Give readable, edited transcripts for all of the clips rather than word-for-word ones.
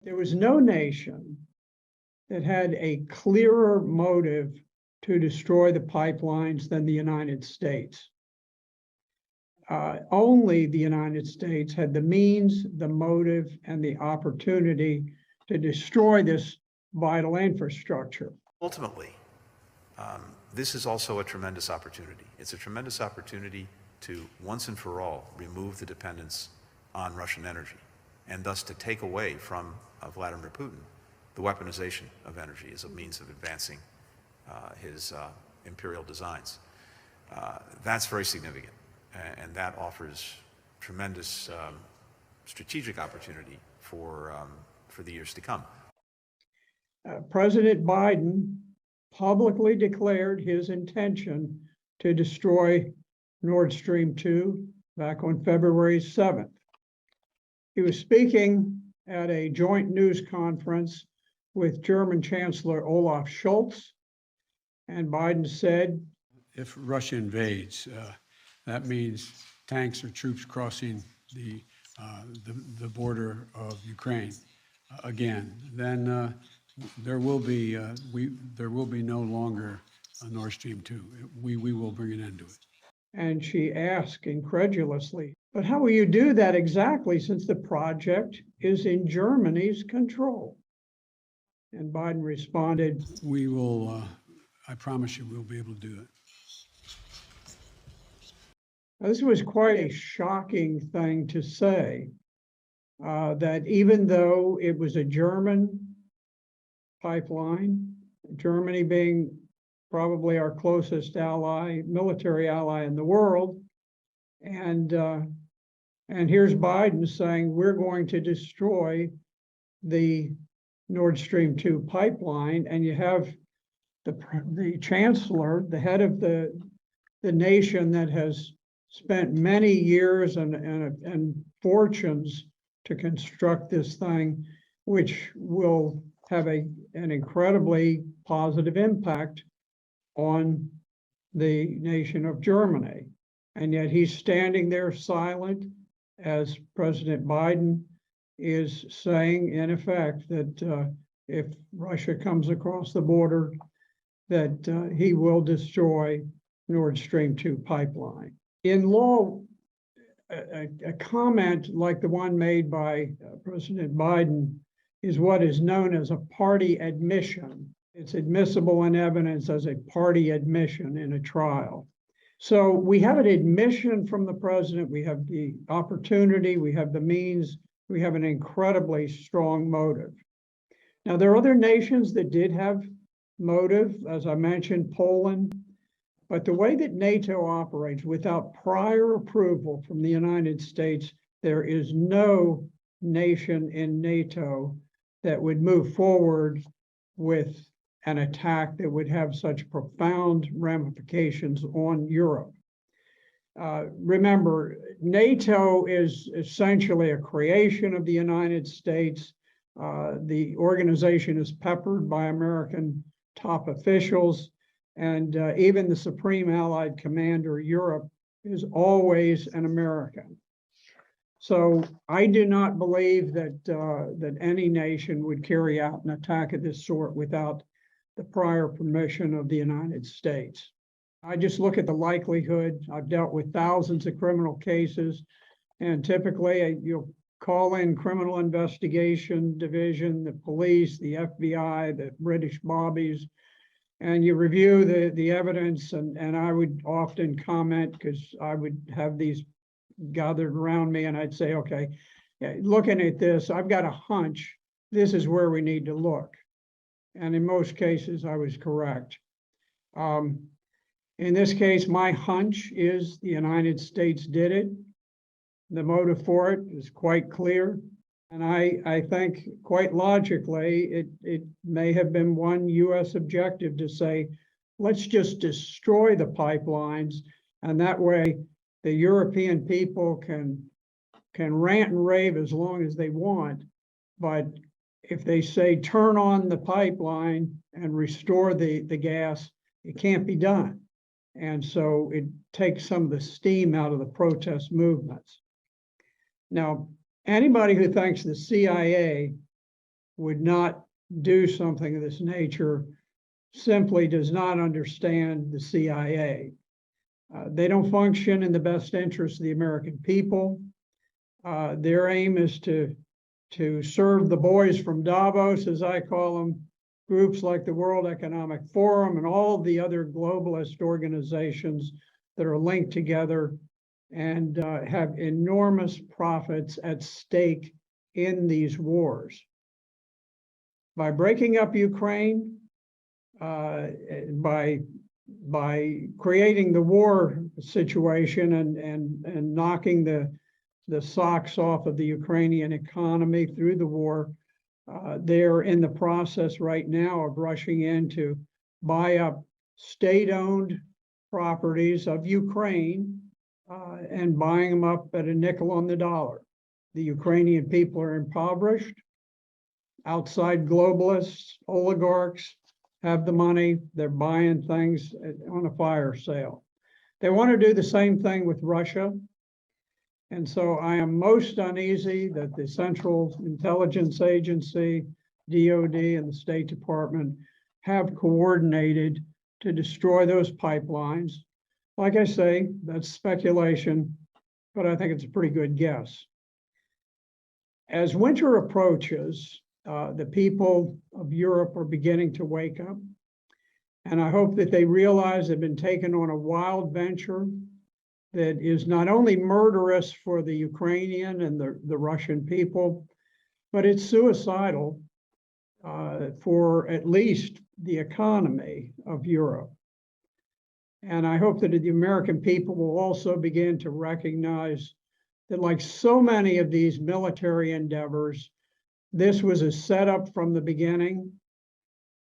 There was no nation that had a clearer motive to destroy the pipelines than the United States. Only the United States had the means, the motive, and the opportunity to destroy this vital infrastructure. Ultimately, this is also a tremendous opportunity. It's a tremendous opportunity to once and for all remove the dependence on Russian energy, and thus to take away from Vladimir Putin the weaponization of energy as a means of advancing his imperial designs. That's very significant, and that offers tremendous strategic opportunity for the years to come. President Biden publicly declared his intention to destroy Nord Stream 2 back on February 7th. He was speaking at a joint news conference with German Chancellor Olaf Scholz, and Biden said, if Russia invades, that means tanks or troops crossing the border of Ukraine again. Then there will be no longer a Nord Stream 2. We will bring an end to it. And she asked incredulously, but how will you do that exactly, since the project is in Germany's control? And Biden responded, we will, I promise you, we'll be able to do it. This was quite a shocking thing to say, that even though it was a German pipeline, Germany being probably our closest ally, military ally in the world, and here's Biden saying we're going to destroy the Nord Stream 2 pipeline, and you have the chancellor, the head of the nation that has spent many years and fortunes to construct this thing, which will have an incredibly positive impact on the nation of Germany. And yet he's standing there silent as President Biden is saying, in effect, that if Russia comes across the border, that he will destroy Nord Stream 2 pipeline. In law, a comment like the one made by President Biden is what is known as a party admission. It's admissible in evidence as a party admission in a trial. So we have an admission from the president, we have the opportunity, we have the means, we have an incredibly strong motive. Now, there are other nations that did have motive, as I mentioned, Poland, but the way that NATO operates without prior approval from the United States, there is no nation in NATO that would move forward with an attack that would have such profound ramifications on Europe. Remember, NATO is essentially a creation of the United States. The organization is peppered by American top officials, and even the Supreme Allied Commander, Europe, is always an American. So I do not believe that any nation would carry out an attack of this sort without the prior permission of the United States. I just look at the likelihood. I've dealt with thousands of criminal cases, and typically you'll call in criminal investigation division, the police, the FBI, the British bobbies, and you review the evidence, and I would often comment, because I would have these gathered around me, and I'd say, okay, looking at this, I've got a hunch this is where we need to look. And in most cases, I was correct. In this case, my hunch is the United States did it. The motive for it is quite clear. And I think quite logically, it may have been one US objective to say, let's just destroy the pipelines. And that way the European people can rant and rave as long as they want. But if they say, turn on the pipeline and restore the gas, it can't be done. And so it takes some of the steam out of the protest movements. Now, anybody who thinks the CIA would not do something of this nature simply does not understand the CIA. They don't function in the best interest of the American people. Their aim is to serve the boys from Davos, as I call them, groups like the World Economic Forum and all the other globalist organizations that are linked together and have enormous profits at stake in these wars. By breaking up Ukraine, by creating the war situation and knocking the socks off of the Ukrainian economy through the war, they're in the process right now of rushing in to buy up state-owned properties of Ukraine and buying them up at a nickel on the dollar. The Ukrainian people are impoverished. Outside globalists, oligarchs have the money. They're buying things on a fire sale. They want to do the same thing with Russia. And so I am most uneasy that the Central Intelligence Agency, DOD, and the State Department have coordinated to destroy those pipelines. Like I say, that's speculation, but I think it's a pretty good guess. As winter approaches, the people of Europe are beginning to wake up. And I hope that they realize they've been taken on a wild venture that is not only murderous for the Ukrainian and the Russian people, but it's suicidal for at least the economy of Europe. And I hope that the American people will also begin to recognize that, like so many of these military endeavors, this was a setup from the beginning.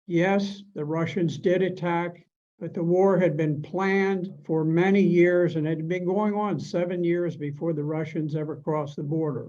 Yes, the Russians did attack, but the war had been planned for many years and had been going on 7 years before the Russians ever crossed the border.